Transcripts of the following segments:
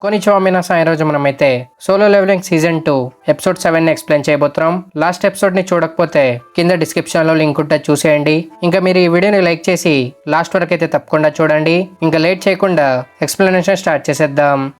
కొనిచివా ఈరోజు మనమైతే Solo Leveling season 2 episode 7 explain చేయబోతున్నాం. లాస్ట్ ఎపిసోడ్ ని చూడకపోతే కింద డిస్క్రిప్షన్ లో లింక్ ఉంటే చూసేయండి. ఇంకా మీరు ఈ వీడియోని లైక్ చేసి లాస్ట్ వరకు అయితే తప్పకుండా చూడండి. ఇంకా లేట్ చేయకుండా ఎక్స్ప్లెనేషన్ స్టార్ట్ చేసేద్దాం.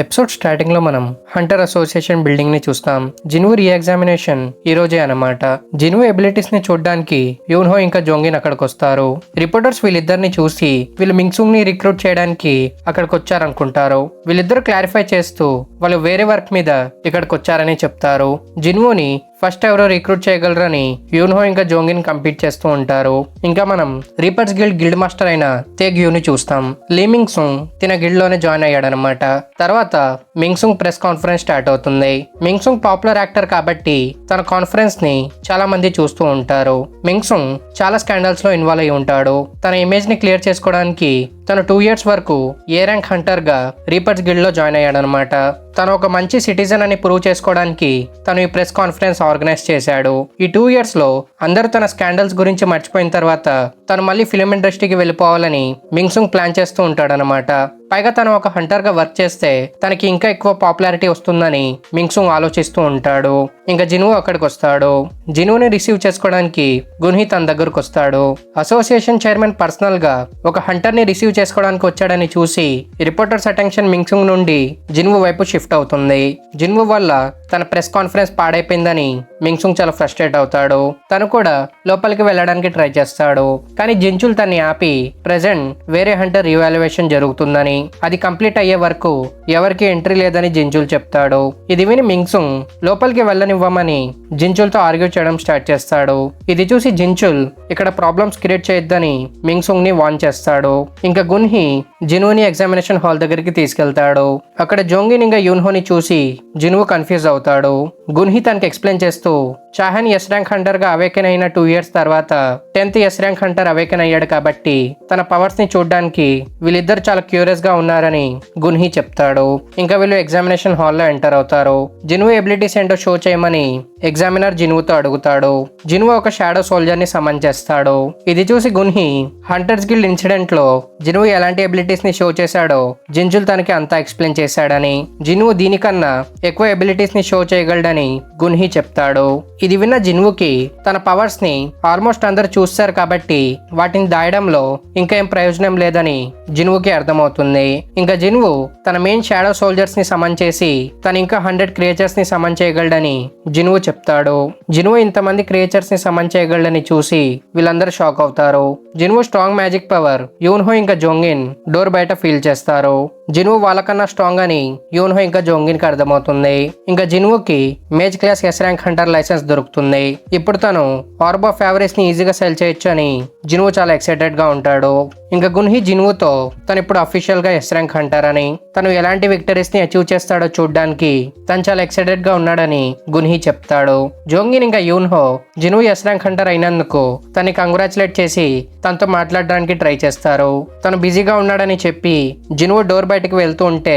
ఎపిసోడ్ స్టార్టింగ్ లో మనం హంటర్ అసోసియేషన్ బిల్డింగ్ ని చూస్తాం. జిన్వు రీఎగ్జామినేషన్ ఈ రోజే అన్నమాట. జిన్వు ఎబిలిటీస్ ని చూడడానికి యూన్హో ఇంకా జోంగిన్ అక్కడికి వస్తారు. రిపోర్టర్స్ వీళ్ళిద్దరిని చూసి వీళ్ళు మింగ్సుంగ్ ని రిక్రూట్ చేయడానికి అక్కడికి వచ్చారనుకుంటారు. వీళ్ళిద్దరు క్లారిఫై చేస్తూ వాళ్ళు వేరే వర్క్ మీద ఇక్కడికి వచ్చారని చెప్తారు. జిన్వుని ఫస్ట్ ఎవరో రిక్రూట్ చేయగలరని యూన్హో ఇంకా జోంగిన్ కంపీట్ చేస్తూ ఉంటారు. ఇంకా మనం రీపర్స్ గిల్డ్ మాస్టర్ అయిన తేగ్యూని చూస్తాం. లీ మింగ్సుంగ్ తిన గిల్డ్ లోనే జాయిన్ అయ్యాడనమాట. తర్వాత మింగ్సుంగ్ ప్రెస్ కాన్ఫరెన్స్ స్టార్ట్ అవుతుంది. మింగ్సుంగ్ పాపులర్ యాక్టర్ కాబట్టి తన కాన్ఫరెన్స్ ని చాలా మంది చూస్తూ ఉంటారు. మింగ్సుంగ్ చాలా స్కాండల్స్ లో ఇన్వాల్వ్ అయి ఉంటాడు. తన ఇమేజ్ ని క్లియర్ చేసుకోవడానికి తను 2 years వరకు ఏ ర్యాంక్ హంటర్ గా రీపర్స్ గిల్డ్ లో జాయిన్ అయ్యాడనమాట. తను ఒక మంచి సిటిజన్ అని ప్రూవ్ చేసుకోవడానికి తను ఈ ప్రెస్ కాన్ఫరెన్స్ ఆర్గనైజ్ చేశాడు. ఈ 2 years లో అందరూ తన స్కాండల్స్ గురించి మర్చిపోయిన తర్వాత తను మళ్ళీ ఫిలిం ఇండస్ట్రీకి వెళ్ళిపోవాలని మింగ్సుంగ్ ప్లాన్ చేస్తూ ఉంటాడనమాట. పైగా తను ఒక హంటర్ గా వర్క్ చేస్తే తనకి ఇంకా ఎక్కువ పాపులారిటీ వస్తుందని మింగ్సుంగ్ ఆలోచిస్తూ ఉంటాడు. ఇంకా జిన్వు అక్కడికి వస్తాడు. జిన్వుని రిసీవ్ చేసుకోవడానికి గున్హీ తన దగ్గరకు వస్తాడు. అసోసియేషన్ చైర్మన్ పర్సనల్ గా ఒక హంటర్ ని రిసీవ్ చేసుకోవడానికి వచ్చాడని చూసి రిపోర్టర్స్ అటెన్షన్ మింగ్సుంగ్ నుండి జిన్వు వైపు షిఫ్ట్ అవుతుంది. జిన్వు వల్ల తన ప్రెస్ కాన్ఫరెన్స్ పాడైపోయిందని మింగ్సుంగ్ చాలా ఫ్రస్ట్రేట్ అవుతాడు. తను కూడా లోపలికి వెళ్ళడానికి ట్రై చేస్తాడు. కానీ జించుల్ తన్ని ఆపి ప్రెజెంట్ వేరే హంటర్ రివాల్యుయేషన్ జరుగుతుందని, అది కంప్లీట్ అయ్యే వరకు ఎవరికి ఎంట్రీ లేదని జించుల్ చెప్తాడు. ఇది విని మింగ్సుంగ్ లోపలికి వెళ్ళనివ్వమని జించుల్తో ఆర్గ్యూ చేయడం స్టార్ట్ చేస్తాడు. ఇది చూసి జించుల్ ఇక్కడ ప్రాబ్లమ్స్ క్రియేట్ చేయొద్దని మింగ్సుంగ్ ని వార్న్ చేస్తాడు. ఇంకా గున్హీ జిన్వుని ఎగ్జామినేషన్ హాల్ దగ్గరికి తీసుకెళ్తాడు. అక్కడ జోంగిన్ ఇంకా యూన్హోని చూసి జిన్వు కన్ఫ్యూజ్ అవుతాడు. గున్హీ తనకి ఎక్స్ప్లెయిన్ చేస్తూ చాహన్ ఎస్ ర్యాంక్ హంటర్ గా అవేకెన్ అయిన 2 years తర్వాత 10th yes rank Hunter awaken అయ్యాడు కాబట్టి తన పవర్స్ ని చూడడానికి వీళ్ళిద్దరు చాలా క్యూరియస్ గా ఉన్నారని గున్హీ చెప్తాడు. ఇంకా వీళ్ళు ఎగ్జామినేషన్ హాల్లో ఎంటర్ అవుతారు. జిన్వు ఎబిలిటీస్ ఏంటో షో చేయమని ఎగ్జామినర్ జిన్వుతో అడుగుతాడు. జిన్వు ఒక షాడో సోల్జర్ ని సమన్ చేస్తాడు. ఇది చూసి గున్హీ హంటర్స్ గిల్డ్ ఇన్సిడెంట్ లో జిన్వు ఎలాంటి ఎబిలిటీస్ ని షో చేశాడో జింజుల్ తనకి అంతా ఎక్స్ప్లెయిన్ చేశాడని, జిన్వు దీనికన్నా ఎక్కువ ఎబిలిటీస్ ని షో చేయగలడని గున్హీ చెప్తాడు. ఇది విన్న జిన్వుకి తన పవర్స్ ని ఆల్మోస్ట్ అందరు చూస్తారు కాబట్టి వాటిని దాయడంలో ఇంకా ఏం ప్రయోజనం లేదని జిన్వుకి అర్థమవుతుంది. ఇంకా జిన్వు తన మెయిన్ షాడో సోల్జర్స్ ని సమన్ చేసి తను ఇంకా 100 క్రియేచర్స్ ని సమన్ చేయగలడని జిన్వు చెప్తాడు. జిన్వు ఇంతమంది క్రియేచర్స్ ని సమన్ చేయగలడని చూసి వీళ్ళందరూ షాక్ అవుతారు. Jinwoo strong magic power Yoonho ఇంకా జోంగిన్ డోర్ బయట ఫీల్ చేస్తారు. జిన్వు వాళ్ళకన్నా స్ట్రాంగ్ అని యూన్హో ఇంకా జోంగిన్ కి అర్థమవుతుంది. ఇంకా జిన్వుకి mage class S rank hunter license దొరుకుతుంది. ఇప్పుడు తను ఆర్బ్ ఆఫ్ ఫేవరీస్ ని ఈజీగా సెల్ చేయొచ్చు అని జిన్వు చాలా ఎక్సైటెడ్ గా ఉంటాడు. ఇంకా గున్హీ జిన్వుతో తను ఇప్పుడు అఫీషియల్ గా ఎస్ ర్యాంక్ హంటర్ అని, తను ఎలాంటి విక్టరీస్ ని అచీవ్ చేస్తాడో చూడడానికి తను చాలా ఎక్సైటెడ్ గా ఉన్నాడని గున్హీ చెప్తాడు. జోంగిన్ ఇంకా యూన్హో జిన్వు ఎస్ ర్యాంక్ హంటర్ అయినందుకు తనని కంగ్రాచులేట్ చేసి తనతో మాట్లాడడానికి ట్రై చేస్తారు. తను బిజీగా ఉన్నాడని చెప్పి జిన్వు డోర్ బయటకు వెళ్తూ ఉంటే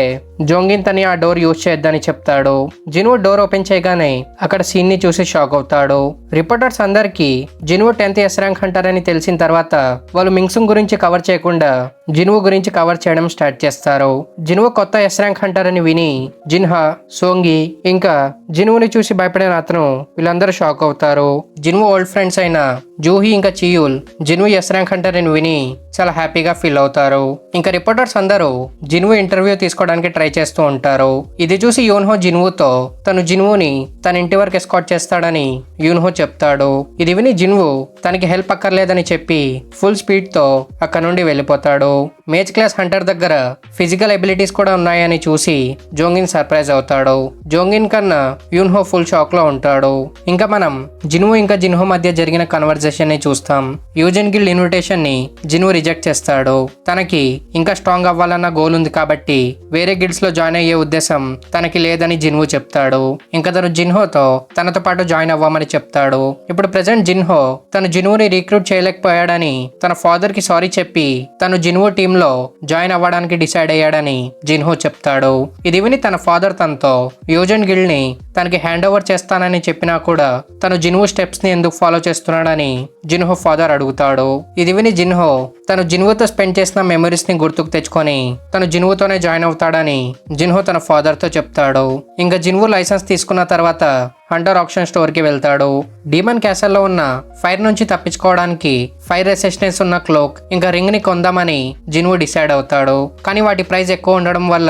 జోంగిన్ తని ఆ డోర్ యూజ్ చేయొద్దని చెప్తాడు. జిన్వు డోర్ ఓపెన్ చేయగానే అక్కడ సీన్ ని చూసి షాక్ అవుతాడు. రిపోర్టర్స్ అందరికి Jinwoo 10th yes rank Hunter అని తెలిసిన తర్వాత వాళ్ళు మింగ్సుంగ్ గురించి కవర్ చేయకుండా జిన్వు గురించి కవర్ చేయడం స్టార్ట్ చేస్తారు. జిన్వు కొత్త ఎస్ ర్యాంక్ హంటర్ అని విని జిన్హా, సోంగి ఇంకా జిన్వుని చూసి భయపడిన అతను వీళ్ళందరూ షాక్ అవుతారు. జిన్వు ఓల్డ్ ఫ్రెండ్స్ అయిన జూహీ ఇంకా చియూల్ జిన్వు ఎస్ ర్యాంక్ హంటర్ అని విని చాలా హ్యాపీగా ఫీల్ అవుతారు. ఇంకా రిపోర్టర్స్ అందరూ జిన్వు ఇంటర్వ్యూ తీసుకోవడానికి ట్రై చేస్తూ ఉంటారు. ఇది చూసి యూన్హో జిన్వుతో తను జిన్వుని తన ఇంటి వరకు ఎస్కాట్ చేస్తాడని యూన్హో చెప్తాడు. ఇది విని జిన్వు తనకి హెల్ప్ అక్కర్లేదని చెప్పి ఫుల్ స్పీడ్ తో అక్కడ నుండి వెళ్ళిపోతాడు. మేజ్ క్లాస్ హంటర్ దగ్గర ఫిజికల్ ఎబిలిటీస్ కూడా ఉన్నాయని చూసి జోంగిన్ సర్ప్రైజ్ అవుతాడు. జోంగిన్ కన్నా యూన్హో ఫుల్ షాక్ లో ఉంటాడు. ఇంకా మనం జిన్వు ఇంకా జిన్హో మధ్య జరిగిన కన్వర్జేషన్ ని చూస్తాం. యూజన్ గిల్డ్ ఇన్విటేషన్ ని జిన్వు రిజెక్ట్ చేస్తాడు. తనకి ఇంకా స్ట్రాంగ్ అవ్వాలన్న గోల్ ఉంది కాబట్టి వేరే గిల్డ్స్ ఎబిలిటీస్ లో జాయిన్ అయ్యే ఉద్దేశం తనకి లేదని జిన్హో చెప్తాడు. ఇంకా తను జిన్హోతో తనతో పాటు జాయిన్ అవ్వమని చెప్తాడు. ఇప్పుడు ప్రెసెంట్ జిన్హో తను జిన్హోని రిక్రూట్ చేయలేకపోయాడని తన ఫాదర్ కి సారీ చెప్పి తను జిన్హో టీమ్ లో జాయిన్ అవ్వడానికి డిసైడ్ అయ్యాడని జిన్హో చెప్తాడు. ఇది విని తన ఫాదర్ తనతో యోజన్ గిల్డ్ ని తనకి హ్యాండ్ ఓవర్ చేస్తానని చెప్పినా కూడా తను జిన్హో స్టెప్స్ ని ఎందుకు ఫాలో చేస్తున్నాడని జిన్హో ఫాదర్ అడుగుతాడు. ఇది విని జిన్హో తను జిన్హోతో స్పెండ్ చేసిన మెమరీస్ ని గుర్తుకు తెచ్చుకొని తను జిన్హోతోనే జాయిన్ అవుతాడని జిన్హో తన ఫాదర్ తో చెప్తాడు. ఇంకా జిన్హో లైసెన్స్ తీసుకున్న తర్వాత హంటర్ ఆక్షన్ స్టోర్ కి వెళ్తాడు. డీమన్ క్యాసల్లో ఉన్న ఫైర్ నుంచి తప్పించుకోవడానికి ఫైర్ రెసిస్టెన్స్ ఉన్న క్లోక్ ఇంకా రింగ్ ని కొందామని జిన్హో డిసైడ్ అవుతాడు. కానీ వాటి ప్రైస్ ఎక్కువ ఉండడం వల్ల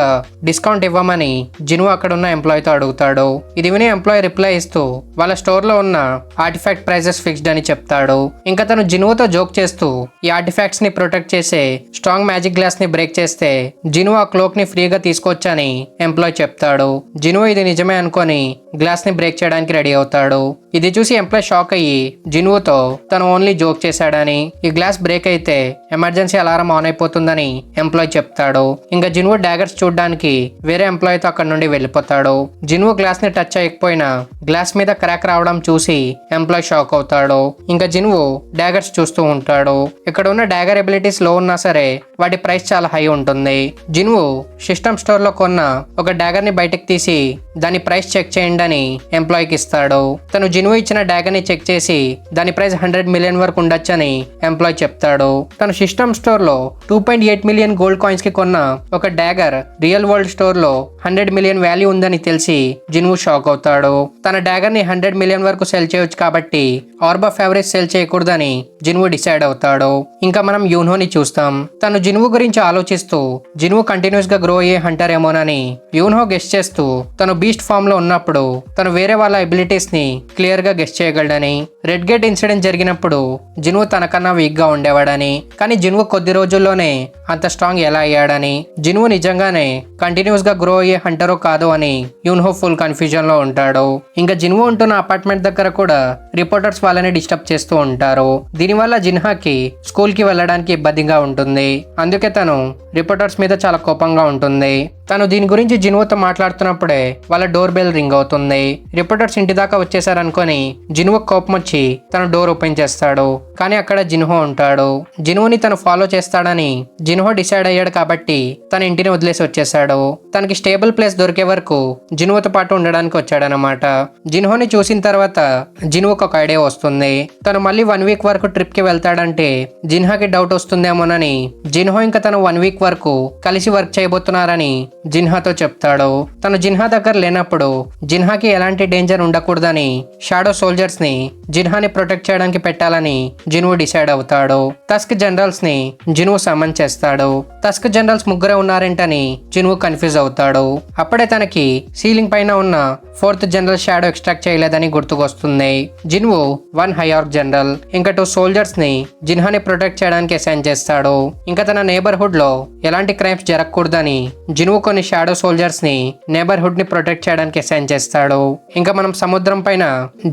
డిస్కౌంట్ ఇవ్వమని జిన్హో అక్కడ ఉన్న ఎంప్లాయీతో అడుగుతాడు. ఇది విని ఎంప్లాయీ రిప్లై ఇస్తూ వాళ్ళ స్టోర్ లో ఉన్న ఆర్టిఫాక్ట్ ప్రైజెస్ ఫిక్స్డ్ అని చెప్తాడు. ఇంకా తను జిన్హోతో జోక్ చేస్తూ ఈ ఆర్టిఫాక్ట్స్ ని ప్రొటెక్ట్ చేసే స్ట్రాంగ్ మ్యాజిక్ గ్లాస్ ని బ్రేక్ చేస్తే జిన్హో ఆ క్లోక్ ని ఫ్రీగా తీసుకోవచ్చని ఎంప్లాయీ చెప్తాడు. జిన్హో ఇది నిజమే అనుకొని గ్లాస్ ని బ్రేక్ చేయడానికి రెడీ అవుతాడు. ఇది చూసి ఎంప్లాయ్ షాక్ అయ్యి జిన్హోతో తను ఓన్లీ జోక్ చేశాడని, ఈ గ్లాస్ బ్రేక్ అయితే ఎమర్జెన్సీ అలారం ఆన్ అయిపోతుందని ఎంప్లాయ్ చెప్తాడు. ఇంకా జిన్హో డాగర్స్ చూడడానికి వేరే ఎంప్లాయ్తో అక్కడ నుండి వెళ్ళిపోతాడు. జిన్హో గ్లాస్ ని టచ్ చేయకపోయినా గ్లాస్ మీద క్రాక్ రావడం చూసి ఎంప్లాయ్ షాక్ అవుతాడు. ఇంకా జిన్హో డాగర్స్ చూస్తూ ఉంటాడు. ఇక్కడ ఉన్న డాగర్ ఎబిలిటీస్ లో ఉన్నా సరే వాటి ప్రైస్ చాలా హై ఉంటుంది. జిన్హో సిస్టమ్ స్టోర్ లో కొన్న ఒక డాగర్ ని బయటకు తీసి దాని ప్రైస్ చెక్ చేయండి అని ఎంప్లాయీకి ఇస్తాడు. తను జిన్హో ఇచ్చిన డాగర్ ని చెక్ చేసి దాని ప్రైస్ 100 మిలియన్ వరకు ఉండొచ్చని ఎంప్లాయీ చెప్తాడు. తను సిస్టమ్ స్టోర్ లో 2.8 మిలియన్ గోల్డ్ కాయిన్స్ కి కొన్న ఒక డాగర్ రియల్ వరల్డ్ స్టోర్ లో 100 మిలియన్ వాల్యూ ఉందని తెలిసి జిన్హో షాక్ అవుతాడు. తన డాగర్ ని 100 మిలియన్ వరకు సెల్ చేయొచ్చు కాబట్టి ఆర్బ్ ఆఫ్ ఎవరేజ్ సెల్ చేయకూడదని జిన్హో డిసైడ్ అవుతాడు. ఇంకా మనం యూన్హోని చూస్తాం. తను జిన్హో గురించి ఆలోచిస్తూ జిన్హో కంటిన్యూస్ గా గ్రో అయ్యే హంటర్ ఏమోనని యూన్హో గెస్ చేస్తూ తను బీస్ట్ ఫామ్ లో ఉన్నప్పుడు తను వేరే వాళ్ళ ఎబిలిటీస్ ని క్లియర్ గా గెస్ చేయగలడని, రెడ్ గేట్ ఇన్సిడెంట్ జరిగినప్పుడు జిన్హో తనకన్నా వీక్ గా ఉండేవాడని, కానీ జిన్హో కొద్ది రోజుల్లోనే అంత స్ట్రాంగ్ ఎలా అయ్యాడని, జిన్హో నిజంగానే కంటిన్యూస్ గా గ్రో అయ్యే హంటరో కాదో అని యూన్హో ఫుల్ కన్ఫ్యూజన్ లో ఉంటాడు. ఇంకా జిన్హో ఉంటున్న అపార్ట్మెంట్ దగ్గర కూడా రిపోర్టర్స్ వాళ్ళని డిస్టర్బ్ చేస్తూ ఉంటారు. దీనివల్ల జిన్హాకి స్కూల్ కి వెళ్ళడానికి ఇబ్బందిగా ఉంటుంది. అందుకే తను రిపోర్టర్స్ మీద చాలా కోపంగా ఉంటుంది. తను దీని గురించి జిన్హోతో మాట్లాడుతున్నప్పుడే వాళ్ళ డోర్ బెల్ రింగ్ అవుతుంది. రిపోర్టర్స్ ఇంటి దాకా వచ్చేసారనుకొని జిన్హో కోపం వచ్చి తను డోర్ ఓపెన్ చేస్తాడు. కానీ అక్కడ జిన్హో ఉంటాడు. జిన్హోని తను ఫాలో చేస్తాడని జిన్హో డిసైడ్ అయ్యాడు కాబట్టి తన ఇంటిని వదిలేసి వచ్చేసాడు. తనకి స్టేబుల్ ప్లేస్ దొరికే వరకు జిన్హోతో పాటు ఉండడానికి వచ్చాడనమాట. జిన్హోని చూసిన తర్వాత జిన్హోకి ఒక ఐడియా వస్తుంది. తను మళ్ళీ 1 వీక్ వరకు ట్రిప్ కి వెళ్తాడంటే జిన్హాకి డౌట్ వస్తుందేమోనని జిన్హో ఇంకా తను 1 వీక్ వరకు కలిసి వర్క్ చేయబోతున్నారని జిన్హాతో చెప్తాడు. తను జిన్హా దగ్గర లేనప్పుడు జిన్హాకి ఎలాంటి డేంజర్ ఉండకూడదని షాడో సోల్జర్స్ ని జిన్హాని ప్రొటెక్ట్ చేయడానికి పెట్టాలని జిన్హో డిసైడ్ అవుతాడు. టస్క్ జనరల్స్ ని జిన్హో సమన్ చేస్తాడు. టస్క్ జనరల్స్ ముగ్గురే ఉన్నారేంటని జిన్హో కన్ఫ్యూజ్ అవుతాడు. అప్పుడే తనకి సీలింగ్ పైన ఉన్న 4th జనరల్ షాడో ఎక్స్ట్రాక్ట్ చేయలేదని గుర్తుకొస్తుంది. జిన్హో 1 హై ఆర్క్ జనరల్ ఇంకా 2 సోల్జర్స్ ని జిన్హాని ప్రొటెక్ట్ చేయడానికి అసైన్ చేస్తాడు. ఇంకా తన నేబర్హుడ్ లో ఎలాంటి క్రైమ్స్ జరగకూడదని జిన్హో కొన్ని షాడో సోల్జర్స్ ని నేబర్హుడ్ ని ప్రొటెక్ట్ చేయడానికి అసైన్ చేస్తాడు. ఇంకా మనం సముద్రం పైన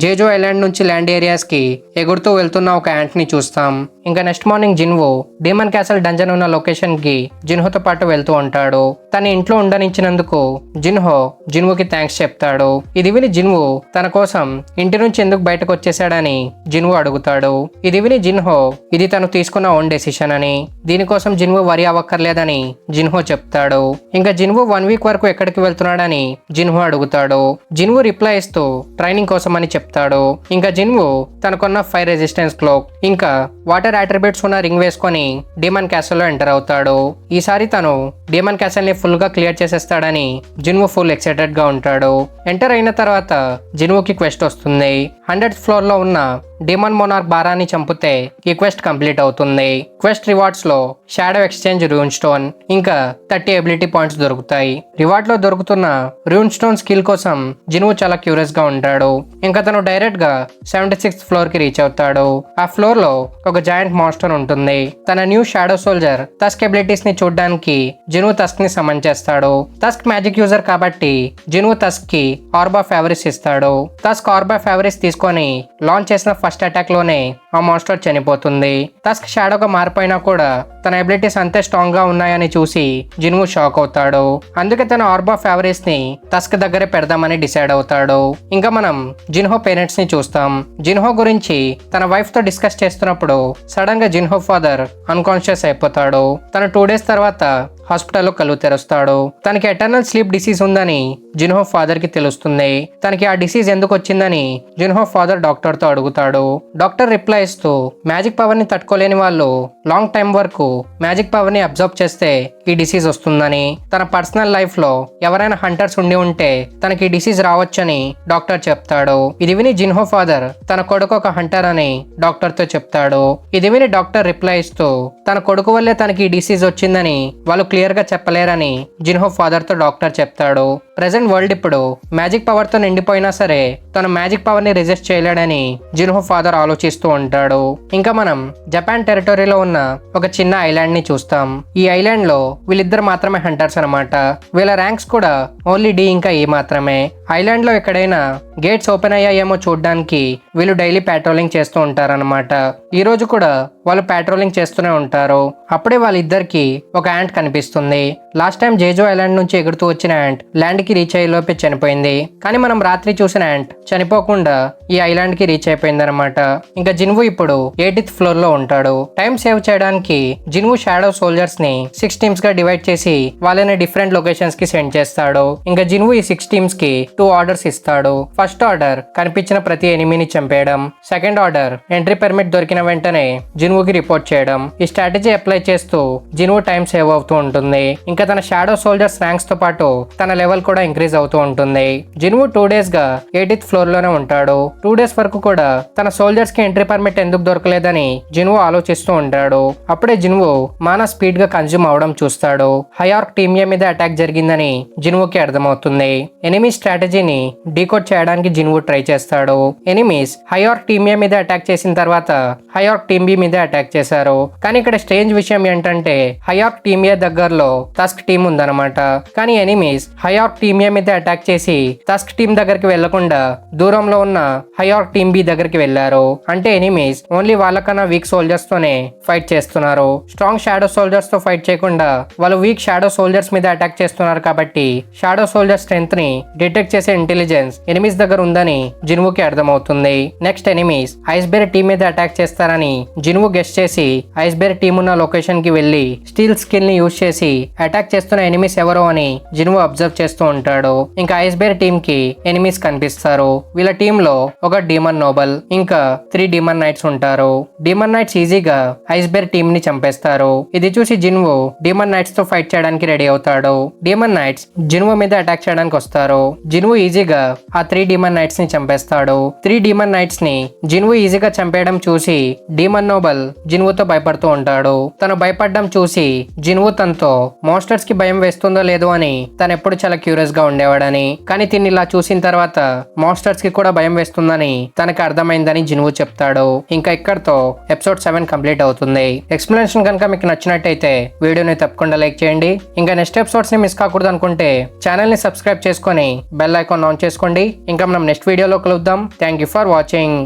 జేజో ఐలాండ్ నుంచి ల్యాండ్ ఏరియాస్ కి ఎగురుతూ వెళ్తున్న ఒక యాంట్ ని చూస్తాం. ఇంకా next morning Jinho demon castle dungeon ఉన్న లొకేషన్ కి జిన్హోతో పాటు వెళ్తూ ఉంటాడు. తన ఇంట్లో ఉండనిచ్చినందుకు జిన్హోకి థ్యాంక్స్ చెప్తాడు. ఇది విని జిన్హో తన కోసం ఇంటి నుంచి ఎందుకు బయటకు వచ్చేసాడని జిన్హో అడుగుతాడు. ఇది విని జిన్హో ఇది తను తీసుకున్న ఓన్ డెసిషన్ అని, దీనికోసం జిన్హో వరి అవ్వక్కర్లేదని జిన్హో చెప్తాడు. ఇంకా జిన్హో 1 వీక్ వరకు ఎక్కడికి వెళ్తున్నాడని జిన్హో అడుగుతాడు. జిన్హో రిప్లై ఇస్తూ ట్రైనింగ్ కోసం అని చెప్తాడు. ఇంకా జిన్హో తనకున్న ఫైర్ రెసిస్టెన్స్ క్లోక్ ఇంకా వాటర్ అట్రిబ్యూట్స్ ఉన్న రింగ్ వేసుకొని డీమన్ క్యాసల్ లో ఎంటర్ అవుతాడు. ఈసారి తను డీమన్ క్యాసల్ ని ఫుల్ గా క్లియర్ చేసేస్తాడని జిన్హో ఫుల్ ఎక్సైటెడ్ గా ఉంటాడు. ఎంటర్ అయిన తర్వాత జిన్హోకి క్వెస్ట్ వస్తుంది. 100th ఫ్లోర్ లో ఉన్న డీమన్ మోనార్క్ బారాన్ని చంపితే ఈ క్వెస్ట్ కంప్లీట్ అవుతుంది. క్వెస్ట్ రివార్డ్స్ లో షాడో ఎక్స్చేంజ్ రూన్ స్టోన్ ఇంకా 30 ఎబిలిటీ పాయింట్స్ దొరుకుతాయి. రివార్డ్ లో దొరుకుతున్న రూన్ స్టోన్ స్కిల్ కోసం జిన్హో చాలా క్యూరియస్ గా ఉంటాడు. ఇంకా తను డైరెక్ట్ గా 76th ఫ్లోర్ కి రీచ్ అవుతాడు. ఆ ఫ్లోర్ లో ఒక జాయింట్ మాన్స్టర్ ఉంటుంది. తన new shadow soldier tusk abilities ని చూడడానికి జిన్హో టస్క్ ని సమన్ చేస్తాడు. టస్క్ మ్యాజిక్ యూజర్ కాబట్టి జిన్హో టస్క్ కి ఆర్బ్ ఆఫ్ ఎవరిస్ ఇస్తాడు. టస్క్ ఆర్బ్ ఆఫ్ ఎవరిస్ తీసుకొని లాంచ్ చేసిన ఫస్ట్ అటాక్ లోనే ఆ మాన్స్టర్ చనిపోతుంది. టస్క్ షాడోగా మారిపోయినా కూడా తన ఎబిలిటీస్ అంతే స్ట్రాంగ్ గా ఉన్నాయని చూసి జిన్వూ షాక్ అవుతాడు. అందుకే తన ఆర్బ్ ఆఫ్ ఫేవరీస్ ని టస్క్ దగ్గరే పెడదామని డిసైడ్ అవుతాడు. ఇంకా మనం జిన్హో పేరెంట్స్ ని చూస్తాం. జిన్హో గురించి తన వైఫ్ తో డిస్కస్ చేస్తున్నప్పుడు సడన్ గా జిన్హో ఫాదర్ అన్కాన్షియస్ అయిపోతాడు. తన 2 days తర్వాత హాస్పిటల్లో కళ్ళు తెరుస్తాడు. తనకి ఎటర్నల్ స్లీప్ డిసీజ్ ఉందని జిన్హో ఫాదర్ కి తెలుస్తుంది. తనకి ఆ డిసీజ్ ఎందుకు వచ్చిందని జిన్హో ఫాదర్ డాక్టర్ తో అడుగుతాడు. డాక్టర్ రిప్లై ఇస్తూ మ్యాజిక్ పవర్ ని తట్టుకోలేని వాళ్ళు లాంగ్ టైం వరకు మ్యాజిక్ పవర్ ని అబ్జర్వ్ చేస్తే ఈ డిసీజ్ వస్తుందని, తన పర్సనల్ లైఫ్ లో ఎవరైనా హంటర్స్ ఉండి ఉంటే తనకి ఈ డిసీజ్ రావచ్చని డాక్టర్ చెప్తాడు. ఇది విని జిన్హో ఫాదర్ తన కొడుకు ఒక హంటర్ అని డాక్టర్ తో చెప్తాడు. ఇది విని డాక్టర్ రిప్లై ఇస్తూ తన కొడుకు వల్లే తనకి ఈ డిసీజ్ వచ్చిందని వాళ్ళు క్లియర్ గా చెప్పలేరని జిన్హో ఫాదర్ తో డాక్టర్ చెప్తాడు. ప్రెసెంట్ వరల్డ్ ఇప్పుడు మ్యాజిక్ పవర్ తో నిండిపోయినా సరే తన మ్యాజిక్ పవర్ ని రెసిస్ట్ చేయలేడని జిన్హో ఫాదర్ ఆలోచిస్తూ ఉంటాడు. ఇంకా మనం జపాన్ టెరిటరీలో ఉన్న ఒక చిన్న ఐలాండ్ ని చూస్తాం. ఈ ఐలాండ్ లో వీళ్ళిద్దరు మాత్రమే హంటర్స్ అన్నమాట. వీళ్ళ ర్యాంక్స్ కూడా ఓన్లీ డి ఇంకా ఏ మాత్రమే. ఐలాండ్ లో ఎక్కడైనా గేట్స్ ఓపెన్ అయ్యాయేమో చూడడానికి వీళ్ళు డైలీ పెట్రోలింగ్ చేస్తూ ఉంటారన్నమాట. ఈ రోజు కూడా వాళ్ళు పెట్రోలింగ్ చేస్తూనే ఉంటారు. అప్పుడే వాళ్ళిద్దరికి ఒక యాంట్ కనిపిస్తుంది. లాస్ట్ టైం జేజో ఐలాండ్ నుంచి ఎగురుతూ వచ్చిన యాంట్ ల్యాండ్ కి రీచ్ అయ్యేలోపే చనిపోయింది. కానీ మనం రాత్రి చూసిన యాంట్ చనిపోకుండా ఈ ఐలాండ్ కి రీచ్ అయిపోయింది అనమాట. ఇంకా జిన్వూ ఇప్పుడు 8th ఫ్లోర్ లో ఉంటాడు. టైం సేవ్ చేయడానికి జిన్వూ షాడో సోల్జర్స్ ని 6 టీమ్స్ గా డివైడ్ చేసి వాళ్ళని డిఫరెంట్ లొకేషన్స్ కి సెండ్ చేస్తాడు. ఇంకా జిన్వూ ఈ 6 టీమ్స్ కి 2 ఆర్డర్స్ ఇస్తాడు. ఫస్ట్ ఆర్డర్ కనిపించిన ప్రతి ఎనిమిని చంపేయడం. సెకండ్ ఆర్డర్ ఎంట్రీ పర్మిట్ దొరికిన వెంటనే జిన్వూకి రిపోర్ట్ చేయడం. ఈ స్ట్రాటజీ అప్లై చేస్తూ జిన్వూ టైం సేవ్ అవుతూ ఉంటుంది. ఇంకా తన షాడో సోల్జర్స్ ర్యాంక్స్ తో పాటు తన లెవెల్ కూడా ఇంక్రీజ్ అవుతూ ఉంటుంది. జిన్వూ 2 days గా 8th ఫ్లోర్ లోనే ఉంటాడు. 2 days వరకు కూడా తన సోల్జర్స్ కి ఎంట్రీ పర్మిట్ ఎందుకు దొరకలేదని జిన్వూ ఆలోచిస్తూ ఉంటాడు. అప్పుడే జిన్వూ మానా స్పీడ్ గా కన్జ్యూమ్ అవడం చూస్తాడు. హయార్క్ టీమ్ ఏ మీద అటాక్ జరిగిందని జిన్వూకి అర్థమవుతుంది. ఎనిమీ స్ట్రాటజీని డీకోడ్ చేయడానికి జిన్వూ ట్రై చేస్తాడు. ఎనిమీస్ హయార్క్ టీమ్ ఏ మీద అటాక్ చేసిన తర్వాత హయార్క్ టీమ్ బి మీద అటాక్ చేశారు. కానీ ఇక్కడ స్ట్రేంజ్ విషయం ఏంటంటే హయార్క్ టీమ్ ఏ దగ్గరలో టస్క్ టీమ్ ఉందన్నమాట. కానీ ఎనిమీస్ హయార్క్ టీమ్ ఏ మీద అటాక్ చేసి టస్క్ టీమ్ దగ్గరికి వెళ్లకుండా దూరంలో ఉన్న హయార్క్ టీమ్ బి దగ్గరికి వెళ్లారు. అంటే ఎనిమీస్ ఓన్లీ వాళ్ళకన్నా వీక్ సోల్జర్స్ తోనే ఫైట్ చేస్తున్నారు. స్ట్రాంగ్ షాడో సోల్జర్స్ తో ఫైట్ చేయకుండా వాళ్ళు వీక్ షాడో సోల్జర్స్ మీద అటాక్ చేస్తున్నారు. కాబట్టి షాడో సోల్జర్ స్ట్రెంత్ ని డిటెక్ట్ చేసే ఇంటెలిజెన్స్ ఎనిమీస్ దగ్గర ఉందని జిన్వూకి అర్థమవుతుంది. నెక్స్ట్ ఎనిమీస్ ఐస్బెర్ టీమ్ మీద అటాక్ చేస్తారని జిన్వూ గెస్ చేసి ఐస్బెర్ టీమ్ ఉన్న లొకేషన్ కి వెళ్లి స్టీల్ స్కిల్ ని యూజ్ చేసి అటాక్ చేస్తున్న ఎనిమీస్ ఎవరో అని జిన్వూ అబ్జర్వ్ చేస్తూ ఉంటాడు. ఇంకా ఐస్బెర్ టీమ్ కి ఎనిమీస్ కనిపిస్తారు. వీళ్ళ టీమ్ లో ఒక డీమన్ నోబల్ ఇంకా 3 డీమన్ నైట్స్ ఉంటారు. డీమన్ నైట్స్ ఈజీగా ఐస్బెర్ టీమ్ ని చంపేస్తారు. ఇది చూసి జిన్వూ డీమన్ నైట్స్ తో ఫైట్ చేయడానికి రెడీ అవుతాడు. డీమన్ నైట్స్ జిన్వూ మీద అటాక్ చేయడానికి వస్తారు. జిన్వూ ఈజీగా ఆ 3 డీమన్ నైట్స్ ని చంపేస్తాడు. 3 డీమన్ నైట్స్ ని జిన్వూ ఈజీగా చంపేయడం చూసి డీమన్ నోబల్ జిన్వూతో భయపడుతూ ఉంటాడు. తను భయపడడం చూసి జిన్వూ తనతో మాన్స్టర్స్ కి భయం వేస్తుందో లేదో అని తను ఎప్పుడు చాలా క్యూరియస్ గా ఉండేవాడని, కానీ తిని ఇలా చూసిన తర్వాత మాన్స్టర్స్ కి కూడా భయం వేస్తుందని తనకు అర్థమైందని జిన్వూ చెప్తాడు. ఇంకా ఇక్కడతో ఎపిసోడ్ 7 కంప్లీట్ అవుతుంది. ఎక్స్ప్లెనేషన్ కనుక మీకు నచ్చినట్టయితే వీడియోని తప్పకుండా లైక్ చేయండి. ఇంకా నెక్స్ట్ ఎపిసోడ్స్ ని మిస్ కాకూడదు అనుకుంటే ఛానల్ ని సబ్స్క్రైబ్ చేసుకొని బెల్ ఐకాన్ ఆన్ చేసుకోండి. ఇంకా మనం నెక్స్ట్ వీడియోలో కలుద్దాం. Thank you for watching.